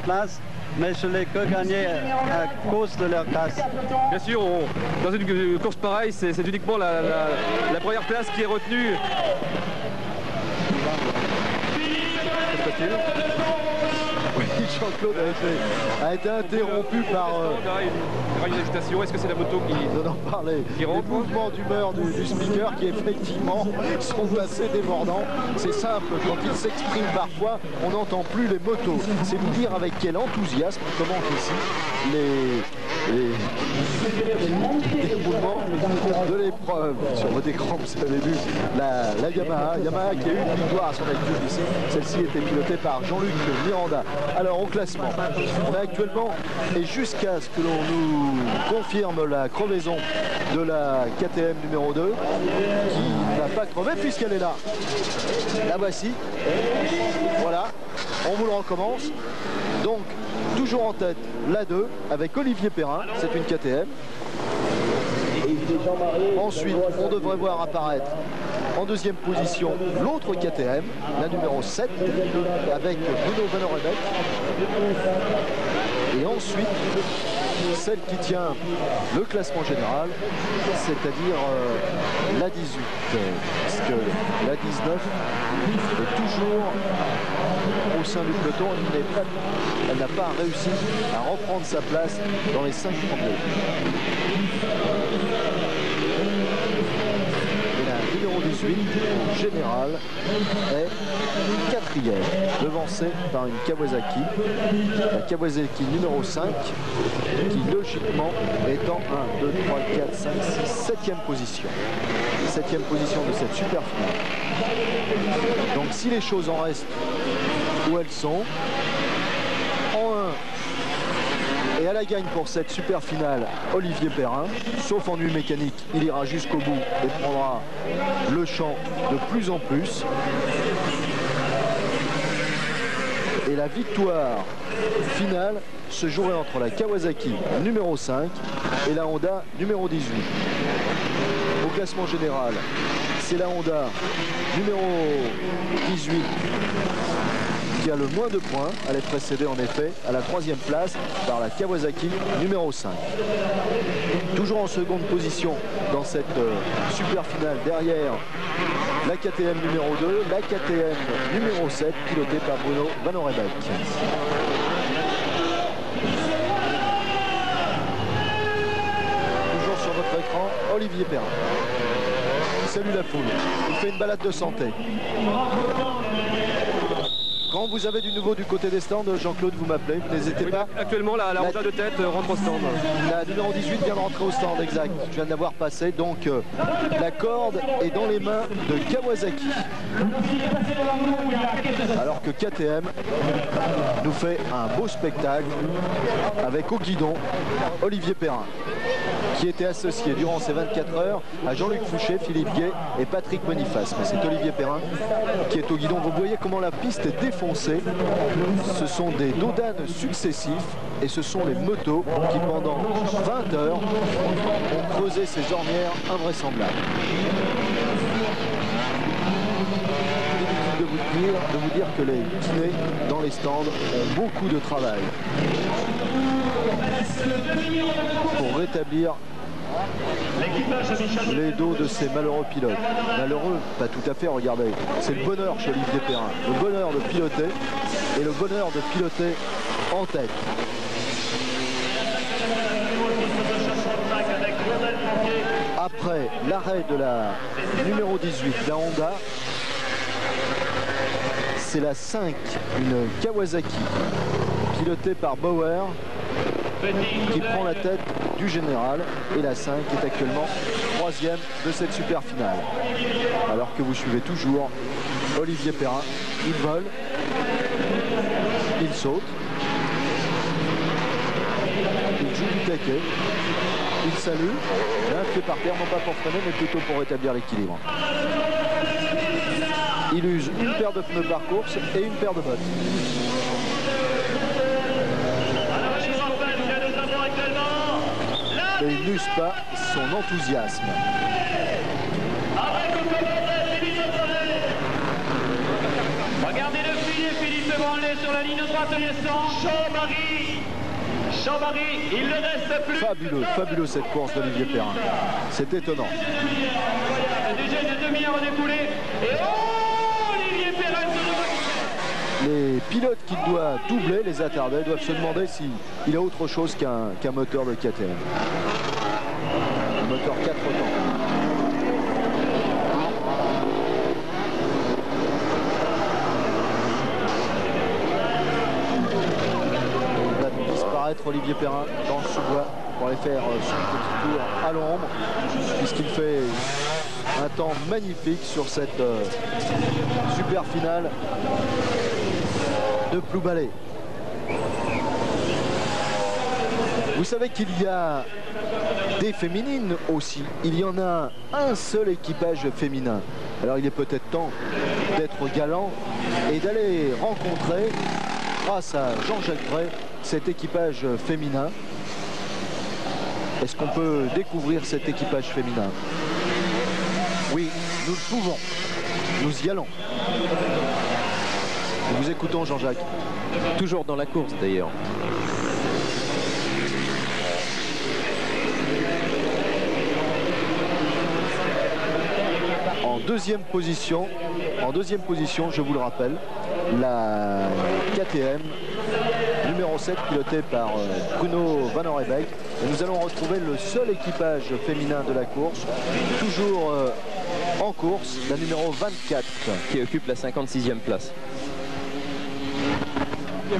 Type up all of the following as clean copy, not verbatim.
Place, mais je l'ai que gagné à cause de leur casse. Bien sûr, dans une course pareille, c'est uniquement la première place qui est retenue. Oui, Jean-Claude a été interrompu par... une agitation. Est-ce que c'est la moto qui rentre? Les mouvements d'humeur du speaker qui effectivement sont assez débordants. C'est simple, quand il s'exprime parfois, on n'entend plus les motos. C'est vous dire avec quel enthousiasme commente ici les déroulements de l'épreuve. Sur votre écran, vous avez vu la Yamaha qui a eu une victoire à son actif ici. Celle-ci était pilotée par Jean-Luc Miranda. Alors au classement, on a actuellement, et jusqu'à ce que l'on nous confirme la crevaison de la KTM numéro 2, qui n'a pas crevé puisqu'elle est là. La voici. Voilà, on vous le recommence. Donc, toujours en tête, la 2, avec Olivier Perrin, c'est une KTM. Ensuite, on devrait voir apparaître en deuxième position l'autre KTM, la numéro 7, avec Bruno Van Orebeck. Et ensuite, celle qui tient le classement général, c'est-à-dire la 18, parce que la 19 est toujours au sein du peloton. Elle n'a pas réussi à reprendre sa place dans les 5 premiers. Numéro 18, en général, est quatrième, devancé par une Kawasaki. La Kawasaki numéro 5, qui logiquement est en 1, 2, 3, 4, 5, 6, 7e position. 7e position de cette super finale. Donc si les choses en restent où elles sont, en 1, et à la gagne pour cette super finale, Olivier Perrin, sauf ennui mécanique, il ira jusqu'au bout et prendra le champ de plus en plus. Et la victoire finale se jouerait entre la Kawasaki numéro 5 et la Honda numéro 18. Au classement général, c'est la Honda numéro 18 qui a le moins de points. Elle est précédée en effet à la 3e place par la Kawasaki numéro 5. Toujours en seconde position dans cette super finale derrière la KTM numéro 2, la KTM numéro 7 pilotée par Bruno Van Orebeck. Toujours sur votre écran, Olivier Perrin. Il salue la foule. Il fait une balade de santé. Quand vous avez du nouveau du côté des stands, Jean-Claude, vous m'appelez, n'hésitez pas. Actuellement, la Honda de tête rentre au stand. La numéro 18 vient de rentrer au stand, exact. Je viens de l'avoir passé, donc la corde est dans les mains de Kawasaki. Alors que KTM nous fait un beau spectacle avec au guidon Olivier Perrin, qui était associé durant ces 24 heures à Jean-Luc Fouché, Philippe Gay et Patrick Boniface. Mais c'est Olivier Perrin qui est au guidon. Vous voyez comment la piste est défoncée. Ce sont des dodanes successifs et ce sont les motos qui pendant 20 heures ont creusé ces ornières invraisemblables. Inutile de vous dire que les kinés dans les stands ont beaucoup de travail pour rétablir les dos de ces malheureux pilotes. Malheureux, pas tout à fait, regardez. C'est le bonheur chez Olivier Perrin. Le bonheur de piloter et le bonheur de piloter en tête. Après l'arrêt de la numéro 18, la Honda, c'est la 5, une Kawasaki, pilotée par Bauer, qui prend la tête du général, et la 5 est actuellement 3e de cette super finale. Alors que vous suivez toujours Olivier Perrin, il vole, il saute, il joue du taquet, il salue, un pied par terre, non pas pour freiner mais plutôt pour rétablir l'équilibre. Il use une paire de pneus par course et une paire de bottes. Et il n'use pas son enthousiasme. Regardez le filet, Philippe Devant-les sur la ligne droite naissant, Jean-Marie, il ne reste plus. Fabuleux cette course d'Olivier Perrin. C'est étonnant. Déjà une demi-heure découlée. Et Olivier Perrin se Les pilotes qui doivent doubler, les attardés, doivent se demander s'il a autre chose qu'un moteur de KTM. Un moteur 4 temps. Olivier Perrin dans le sous-bois pour aller faire son petit tour à l'ombre, puisqu'il fait un temps magnifique sur cette super finale de Ploubalay. Vous savez qu'il y a des féminines aussi. Il y en a un seul équipage féminin. Alors il est peut-être temps d'être galant et d'aller rencontrer, grâce à Jean-Jacques Drey, cet équipage féminin. Est-ce qu'on peut découvrir cet équipage féminin? Oui, nous le pouvons. Nous y allons. Nous vous écoutons, Jean-Jacques. Toujours dans la course d'ailleurs. En deuxième position, je vous le rappelle, la KTM numéro 7 piloté par Bruno Van Orebeek. Et nous allons retrouver le seul équipage féminin de la course, toujours en course, la numéro 24. Qui occupe la 56e place.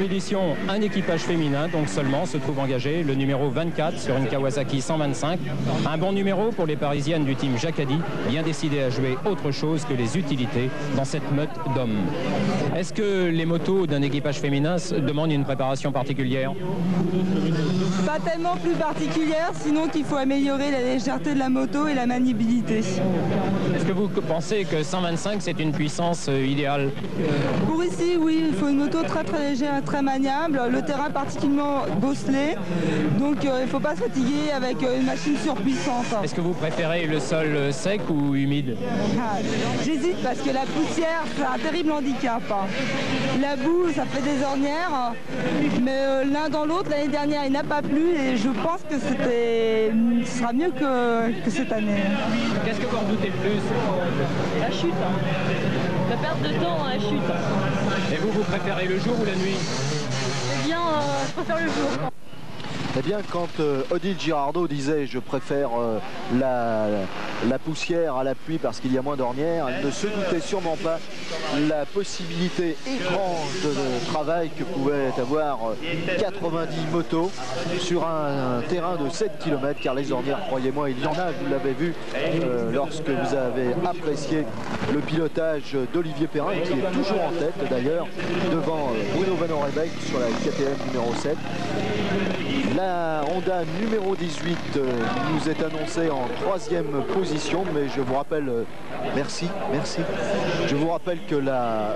Édition, un équipage féminin donc seulement se trouve engagé, le numéro 24 sur une Kawasaki 125. Un bon numéro pour les parisiennes du team Jacadi, bien décidées à jouer autre chose que les utilités dans cette meute d'hommes. Est-ce que les motos d'un équipage féminin demandent une préparation particulière? Pas tellement plus particulière, sinon qu'il faut améliorer la légèreté de la moto et la maniabilité. Est-ce que vous pensez que 125 c'est une puissance idéale? Pour ici, oui, il faut une moto très légère, très maniable, le terrain particulièrement bosselé, donc il ne faut pas se fatiguer avec une machine surpuissante. Est-ce que vous préférez le sol sec ou humide? J'hésite parce que la poussière c'est un terrible handicap. La boue ça fait des ornières, mais l'un dans l'autre, l'année dernière il n'a pas plu et je pense que ce sera mieux que cette année. Qu'est-ce que vous redoutez le plus? La chute. La perte de temps dans la chute. Et vous préférez le jour ou la nuit? Eh bien, je préfère le jour. Eh bien, quand Odile Girardot disait « je préfère la poussière à la pluie parce qu'il y a moins d'ornières », elle ne se doutait sûrement pas la possibilité étrange de travail que pouvaient avoir 90 motos sur un terrain de 7 km, car les ornières, croyez-moi, il y en a, vous l'avez vu lorsque vous avez apprécié le pilotage d'Olivier Perrin, qui est toujours en tête d'ailleurs, devant Bruno Van Orebeek sur la KTM numéro 7. La Honda numéro 18 nous est annoncée en 3e position, mais je vous rappelle, merci, je vous rappelle que la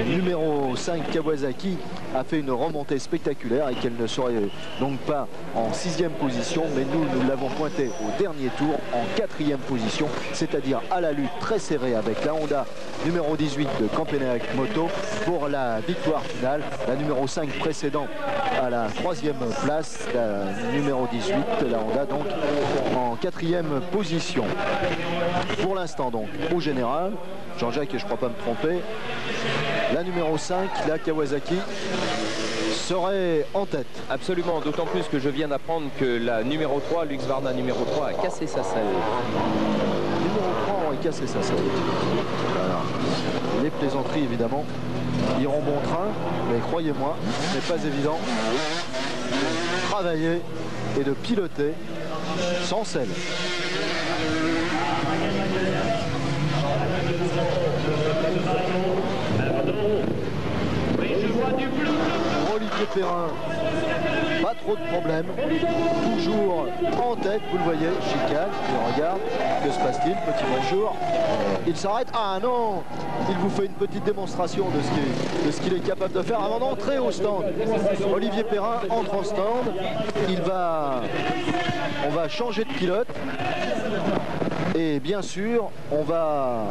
numéro 5 Kawasaki a fait une remontée spectaculaire et qu'elle ne serait donc pas en 6e position, mais nous l'avons pointée au dernier tour en 4e position, c'est-à-dire à la lutte très serrée avec la Honda numéro 18 de Campenac Moto pour la victoire finale. La numéro 5 précédent à la 3e place, la numéro 18, la Honda donc en 4e position. Pour l'instant donc au général, Jean-Jacques, et je ne crois pas me tromper, la numéro 5, la Kawasaki, serait en tête. Absolument, d'autant plus que je viens d'apprendre que la numéro 3, Lux Varna numéro 3, a cassé sa selle. Numéro 3 aurait cassé sa selle. Voilà. Les plaisanteries évidemment iront bon train, mais croyez-moi, ce n'est pas évident de travailler et de piloter sans selle. Olivier Perrin, pas trop de problèmes, toujours en tête, vous le voyez, chicane, il regarde, que se passe-t-il, petit bonjour, il s'arrête, ah non, il vous fait une petite démonstration de ce qu'il est capable de faire avant d'entrer au stand. Olivier Perrin entre en stand, on va changer de pilote, et bien sûr, on va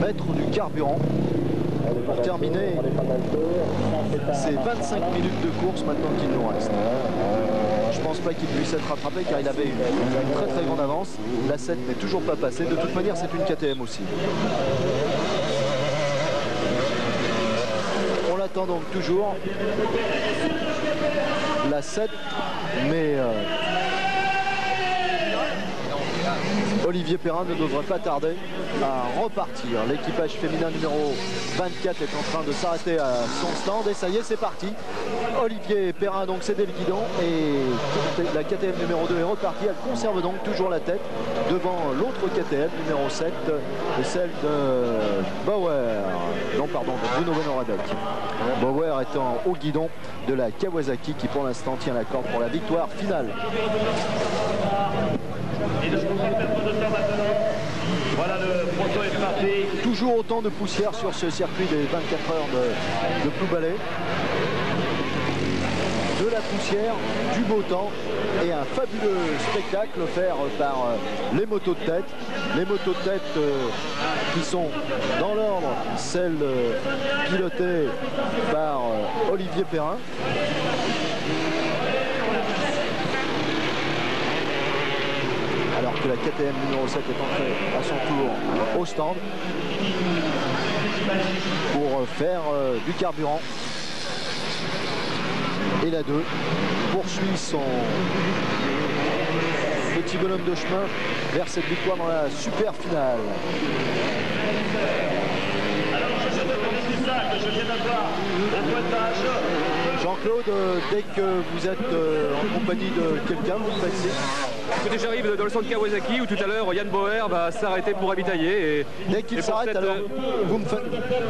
mettre du carburant. pour terminer ces 25 minutes de course maintenant qu'il nous reste. Je pense pas qu'il puisse être rattrapé car il avait une très très grande avance. La 7 n'est toujours pas passée. De toute manière, c'est une KTM aussi. On l'attend donc toujours. La 7, mais Olivier Perrin ne devrait pas tarder à repartir. L'équipage féminin numéro 24 est en train de s'arrêter à son stand et ça y est, c'est parti. Olivier Perrin a donc cédé le guidon et la KTM numéro 2 est repartie. Elle conserve donc toujours la tête devant l'autre KTM numéro 7 et celle de Bauer. Non, pardon, de Bruno Benoradec. Bauer étant au guidon de la Kawasaki qui pour l'instant tient la corde pour la victoire finale. Et de voilà, le proto est parti. Toujours autant de poussière sur ce circuit des 24 heures de Ploubalay. De la poussière, du beau temps et un fabuleux spectacle offert par les motos de tête. Les motos de tête qui sont dans l'ordre, celles pilotées par Olivier Perrin. Alors que la KTM numéro 7 est entrée à son tour au stand pour faire du carburant. Et la 2 poursuit son petit bonhomme de chemin vers cette victoire dans la super finale. Jean-Claude, dès que vous êtes en compagnie de quelqu'un, vous faites signe. Écoutez, j'arrive dans le centre Kawasaki où tout à l'heure Yann Bauer va s'arrêter pour ravitailler. Et dès qu'il s'arrête, alors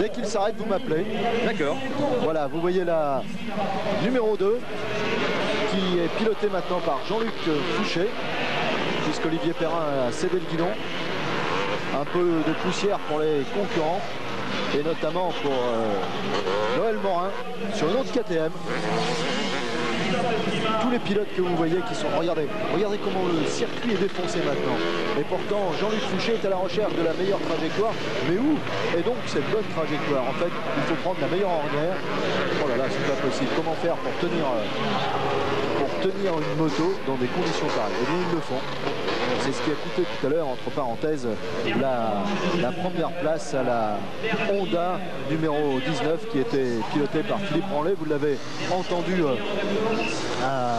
dès qu'il s'arrête, vous m'appelez. D'accord. Voilà, vous voyez la numéro 2 qui est pilotée maintenant par Jean-Luc Fouché, puisqu'Olivier Perrin a cédé le guidon. Un peu de poussière pour les concurrents et notamment pour Noël Morin sur une autre KTM. Tous les pilotes que vous voyez qui sont... Regardez comment le circuit est défoncé maintenant. Et pourtant, Jean-Luc Fouché est à la recherche de la meilleure trajectoire. Mais où est donc cette bonne trajectoire? En fait, il faut prendre la meilleure ornière. Oh là là, c'est pas possible. Comment faire pour tenir une moto dans des conditions pareilles? Eh bien, ils le font. C'est ce qui a coûté tout à l'heure, entre parenthèses, la première place à la Honda numéro 19 qui était pilotée par Philippe Branlet. Vous l'avez entendu à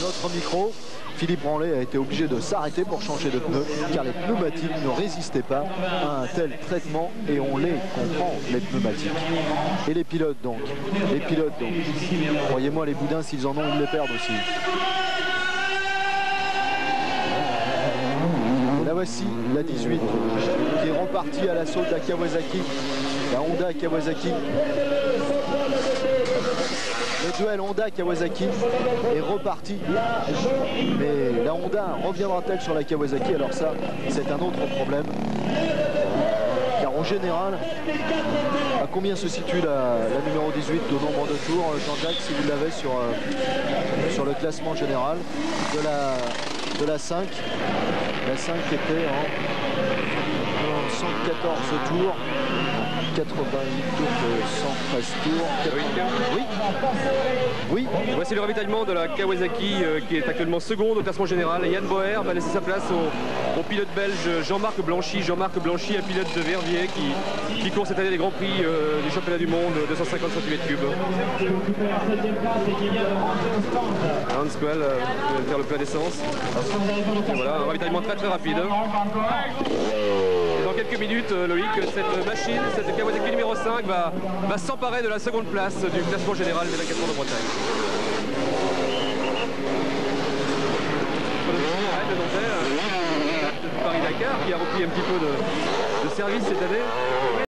notre micro. Philippe Branlet a été obligé de s'arrêter pour changer de pneus car les pneumatiques ne résistaient pas à un tel traitement et on les comprend, les pneumatiques. Et les pilotes donc. Croyez-moi, les boudins, s'ils en ont, ils les perdent aussi. La voici, la 18, qui est repartie à l'assaut de la Kawasaki, la Honda Kawasaki. Le duel Honda-Kawasaki est reparti. Mais la Honda reviendra-t-elle sur la Kawasaki? Alors ça, c'est un autre problème. Car en général, à combien se situe la numéro 18 au nombre de tours, Jean-Jacques, si vous l'avez sur le classement général de la 5. La 5 était en 114 tours, 88 tours de 113 tours. Oui. Voici le ravitaillement de la Kawasaki qui est actuellement seconde au classement général. Yann Bauer va laisser sa place au pilote belge Jean-Marc Blanchy. Jean-Marc Blanchy, un pilote de Verviers qui court cette année les Grands Prix du championnat du monde 250 cm3. Hans Quell va faire le plein d'essence. Voilà, un ravitaillement très rapide. Et dans quelques minutes, Loïc, cette machine, cette Kawasaki numéro 5 va s'emparer de la seconde place du classement général des 24 heures de Bretagne. Le Paris-Dakar qui a repris un petit peu de service cette année.